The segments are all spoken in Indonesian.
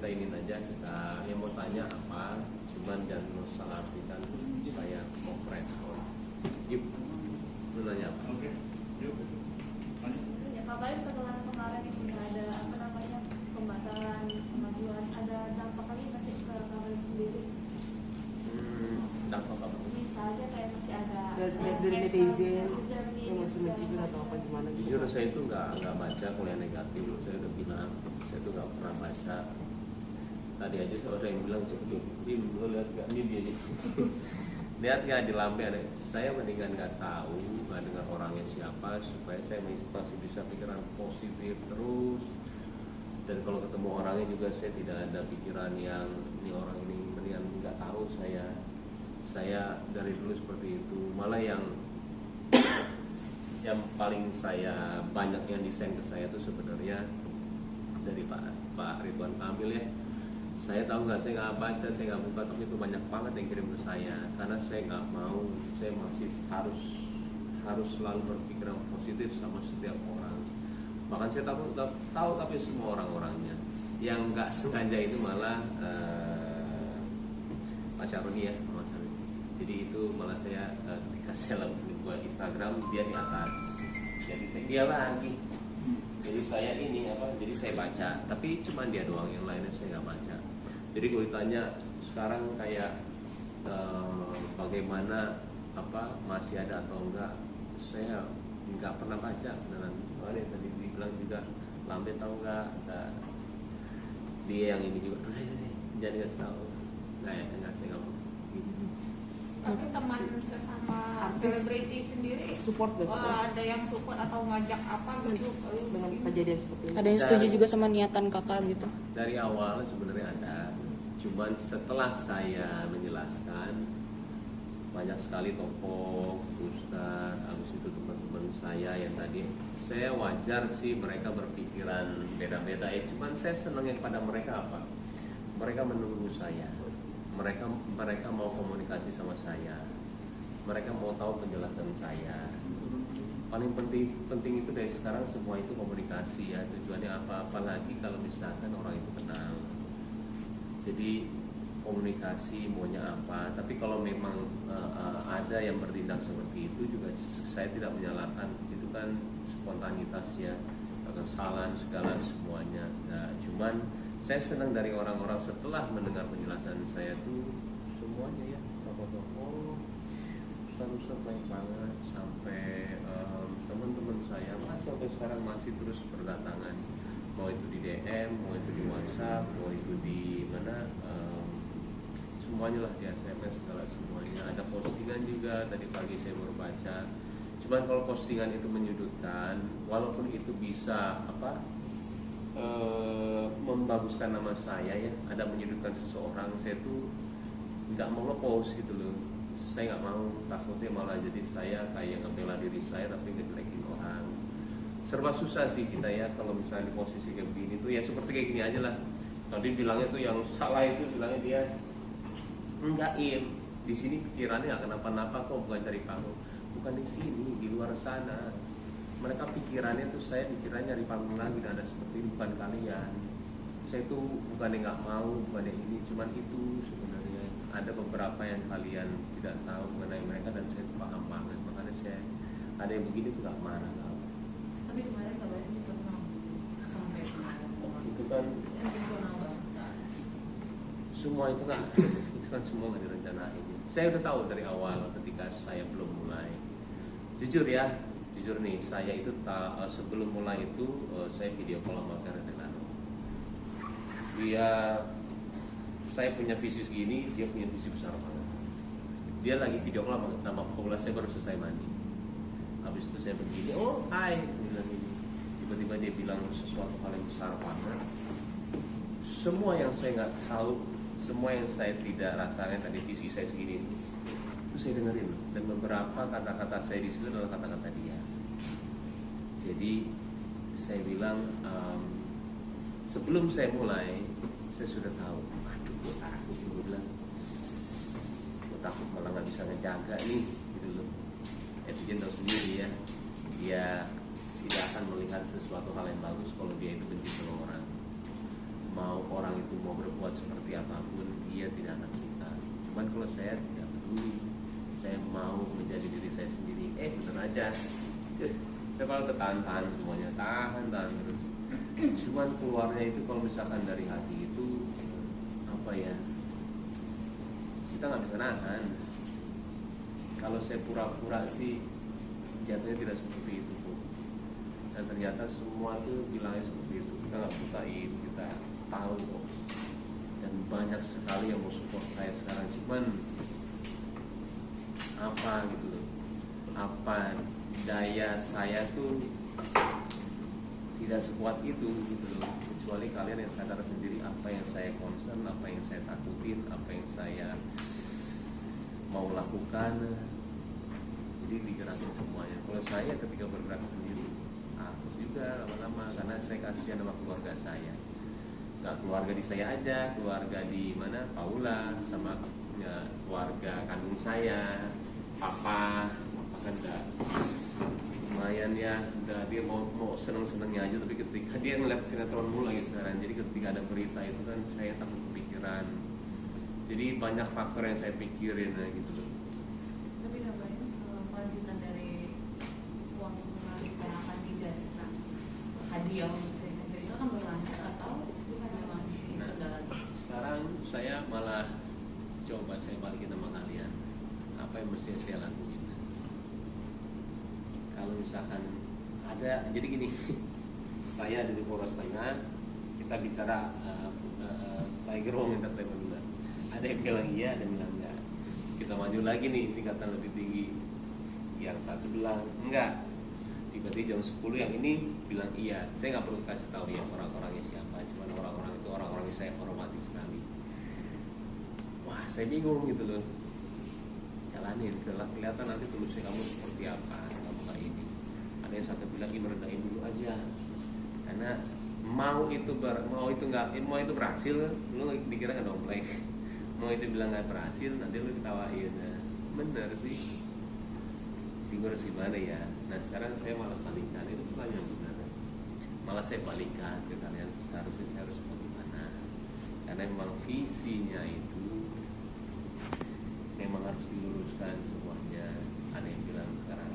kita ini aja, kita yang mau tanya apa, cuman jangan salah artikan saya mau respon. Yuk, lu nanya apa? Oke, yuk. Ya kabarnya setelah kemarin itu ada apa namanya pembatalan kemajuan, ada dampak lagi masih ke kabar sendiri? Dampak apa? Misalnya kayak masih ada dari netizen yang masih mencibir atau apa gimana gitu. Jujur saya itu nggak baca kalau yang negatif, saya udah bilang saya itu nggak pernah baca. Tadi aja ada yang bilang Dim, lo lihat nggak ini dia nih lihat nggak di lampe ada. Saya mendingan nggak tahu, nggak dengar orangnya siapa, supaya saya masih bisa pikiran positif terus. Dan kalau ketemu orangnya juga saya tidak ada pikiran yang ini orang ini mendingan nggak tahu. Saya dari dulu seperti itu. Malah yang paling saya banyak yang desain ke saya itu sebenarnya dari Pak Ridwan Kamil ya. Saya tahu nggak, saya nggak baca, saya nggak buka, tapi itu banyak banget yang kirim ke saya. Karena saya nggak mau, saya masih harus selalu berpikiran positif sama setiap orang. Bahkan saya tahu tapi semua orang-orangnya. Yang nggak sengaja itu malah Pak Syaroni ya, Mas Syaroni. Jadi itu malah saya ketika saya buat Instagram dia di atas. Jadi dia lagi. Jadi saya ini apa? Jadi saya baca, tapi cuma dia doang, yang lainnya saya nggak baca. Jadi kalau ditanya sekarang kayak bagaimana apa masih ada atau enggak, saya nggak pernah baca. Beneran. Ada tadi dibilang juga lambe tahu nggak? Dia yang ini juga. Jadi nggak tahu. Nggak saya nggak. Tapi teman sesama selebriti sendiri support gak sih? ada yang support atau ngajak apa gitu Dengan kejadian seperti ini. Ada yang setuju juga sama niatan kakak gitu? Dari awal sebenarnya ada, cuman setelah saya menjelaskan banyak sekali tokoh, ustaz, habis itu teman-teman saya yang tadi, saya wajar sih mereka berpikiran beda-beda ya, cuman saya senangnya pada mereka apa? Mereka menunggu saya, mereka mau komunikasi sama saya, mereka mau tahu penjelasan saya. Paling penting itu dari sekarang semua itu komunikasi ya, tujuannya apa, apalagi kalau misalkan orang itu kenal. Jadi komunikasi maunya apa, tapi kalau memang ada yang bertindak seperti itu juga saya tidak menyalahkan, itu kan spontanitas ya, kesalahan segala semuanya. Nah, cuman saya senang dari orang-orang setelah mendengar penjelasan saya tuh semuanya ya, tokoh-tokoh, ustaz-ustaz baik banget, sampai teman-teman saya sampai sekarang masih terus berdatangan, mau itu di DM, mau itu di WhatsApp, mau itu di mana, semuanya lah, di SMS segala semuanya. Ada postingan juga tadi pagi saya baru baca. Cuman kalau postingan itu menyudutkan, walaupun itu bisa apa membaguskan nama saya ya, ada menyudutkan seseorang, saya tuh nggak mau ngepost gitu loh. Saya nggak mau, takutnya malah jadi saya kayak ngebela diri saya tapi ngejelekin orang. Serba susah sih kita ya kalau misalnya di posisi kayak begini tuh ya, seperti kayak gini aja lah. Tadi bilangnya tuh yang salah itu bilangnya dia enggak di sini pikirannya nggak kenapa-napa kok, bukan cari panggung, bukan di sini, di luar sana. Mereka pikirannya tuh, saya pikirannya cari panggung lagi, dan ada seperti ini, bukan kalian. Saya tuh bukannya nggak mau, bukannya ini, cuman itu sebenarnya ada beberapa yang kalian tidak tahu mengenai mereka, dan saya paham banget. Makanya saya ada yang begini tuh nggak marah. Tapi kemarin kabarnya sempat sampai kemarin Itu kan yang personal banget. semua itu kan semua nggak direncanain. Saya udah tahu dari awal ketika saya belum mulai. Jujur nih, saya itu sebelum mulai itu saya video call sama Karen Delano. Saya punya visi segini, dia punya visi besar banget. Dia lagi video call sama Paula, saya baru selesai mandi. Habis itu saya begini, oh hai, bilang ini. Tiba-tiba dia bilang sesuatu hal yang besar banget. Semua yang saya nggak tahu, semua yang saya tidak rasakan tadi visi saya segini itu saya dengerin, dan beberapa kata-kata saya di situ adalah kata-kata dia. Jadi saya bilang sebelum saya mulai saya sudah tahu, aduh gue takut, gue bilang gue takut malah nggak bisa ngejaga nih gitu loh. Etienne tahu sendiri ya, dia tidak akan melihat sesuatu hal yang bagus kalau dia itu benci sama orang. Mau orang itu pun mau berbuat seperti apapun, dia tidak akan suka. Cuman kalau saya tidak peduli, saya mau menjadi diri saya sendiri. Bener aja. Saya kalau tahan semuanya, tahan terus. Cuman keluarnya itu kalau misalkan dari hati itu apa ya? Kita nggak bisa nahan. Kalau saya pura-pura sih jatuhnya tidak seperti itu Bu. Dan ternyata semua itu bilangnya seperti itu. Kita nggak butain, kita tahu kok. Dan banyak sekali yang mau support saya sekarang. Cuman apa gitu loh, apa daya saya tuh tidak sekuat itu gitu loh. Kecuali kalian yang sadar sendiri apa yang saya concern, apa yang saya takutin, apa yang saya mau lakukan. Jadi digerakin semuanya. Kalau saya ketika bergerak sendiri, aku juga lama-lama karena saya kasihan sama keluarga saya. Gak keluarga di saya aja, keluarga di mana Paula sama ya, keluarga kandung saya, papa kan udah lumayan ya, udah dia mau seneng-senengnya aja, tapi ketika dia ngeliat sinetron mulu lagi sekarang, jadi ketika ada berita itu kan saya takut kepikiran. Jadi banyak faktor yang saya pikirin gitu loh. Tapi ngapain kelanjutan dari uang tunai yang akan dijadikan hadiah untuk saya sendiri itu akan berlanjut atau memang ditunda lagi? Sekarang saya malah coba saya balikin sama kalian, apa yang mesti saya lakuin. Kalau misalkan ada, jadi gini, saya dari Polres Tengah, kita bicara Tiger Wong Entertainment dulu. Ada yang bilang iya, ada yang bilang enggak. Kita maju lagi nih tingkatan lebih tinggi. Yang satu bilang enggak. Tiba-tiba jam 10 yang ini bilang iya. Saya nggak perlu kasih tahu ya orang-orangnya siapa. Cuma orang-orang itu orang-orang yang saya hormati sekali. Wah, saya bingung gitu loh. Jalanin, kelihatan nanti tulusnya kamu seperti apa. Ini ada yang satu bilang ini rendahin dulu aja karena mau itu berhasil lu dikira nggak dompleng, mau itu bilang nggak berhasil nanti lu ditawain. Bener sih, bingung harus gimana ya. Nah sekarang saya malah balikan, itu bukan yang benar, malah saya balikan ke kalian, seharusnya saya harus bagaimana, karena memang visinya itu memang harus diluruskan semuanya. Ada yang bilang sekarang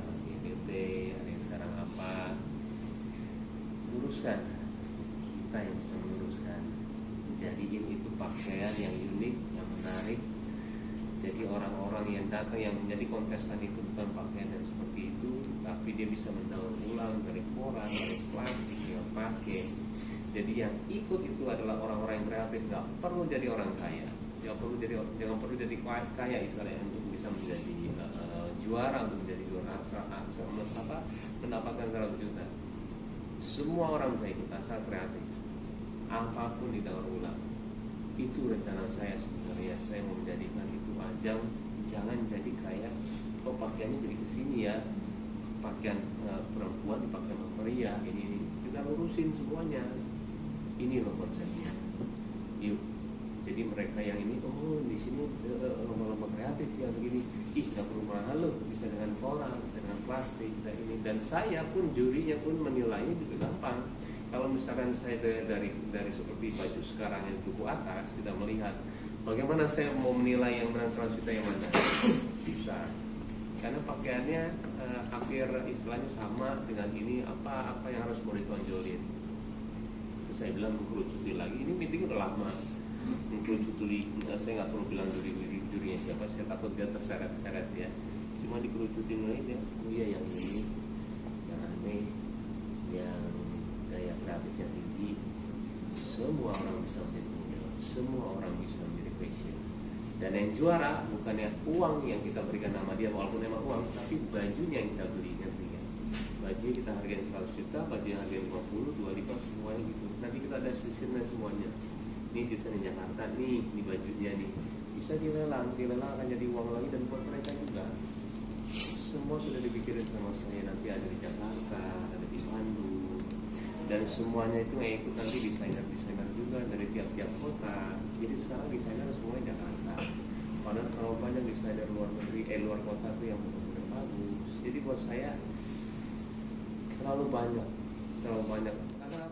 ada yang sekarang apa, luruskan, kita yang bisa meluruskan, jadiin itu pakaian yang unik, yang menarik. Jadi orang-orang yang datang yang menjadi kontestan itu bukan pakaian yang seperti itu, tapi dia bisa mendaur ulang dari koran, dari plastik yang pakai. Jadi yang ikut itu adalah orang-orang yang kreatif, nggak perlu jadi orang kaya, jangan perlu jadi kaya istilahnya untuk bisa menjadi juara, untuk menjadi juara mendapatkan 100 juta. Semua orang bisa ikut asal kreatif, apapun didaur ulang. Itu rencana saya sebenarnya. Saya mau menjadikan itu ajang, jangan jadi kayak pakaiannya jadi kesini ya, pakaian perempuan dipakai sama pria, ini kita lurusin semuanya. Ini loh konsepnya. Yuk. Jadi mereka yang ini, di sini lomba-lomba kreatif ya begini, nggak perlu mahal loh, bisa dengan koran, bisa dengan plastik, dan saya pun jurinya pun menilainya juga gampang. Kalau misalkan saya dari seperti baju sekarang yang duku atas, kita melihat bagaimana saya mau menilai yang benar 100 juta yang mana, bisa. Karena pakaiannya hampir istilahnya sama dengan ini, apa yang harus mau ditonjolin. Terus saya bilang mengkerucuti lagi, ini meeting udah lama. Mengkerucuti, saya nggak perlu bilang jurinya siapa, saya takut dia terseret-seret ya. Cuma dikerucutin aja, iya yang ini, yang aneh, yang gaya kreatifnya tinggi. Semua orang bisa menjadi model, semua orang bisa menjadi fashion. Dan yang juara bukannya uang yang kita berikan nama dia, walaupun memang uang, tapi bajunya yang kita beli, nanti kan. Baju kita hargain 100 juta, baju yang hargain 50, 25, semuanya gitu. Nanti kita ada seasonnya semuanya. Ini season di Jakarta nih, ini bajunya nih, bisa dilelang akan jadi uang lagi dan buat mereka juga. Semua sudah dipikirin sama saya, nanti ada di Jakarta, ada di Bandung, dan semuanya itu yang ikut nanti desainer juga dari tiap-tiap kota. Jadi sekarang desainer semua di Jakarta, padahal terlalu banyak desainer luar negeri, luar kota tuh yang benar-benar bagus. Jadi buat saya terlalu banyak. Karena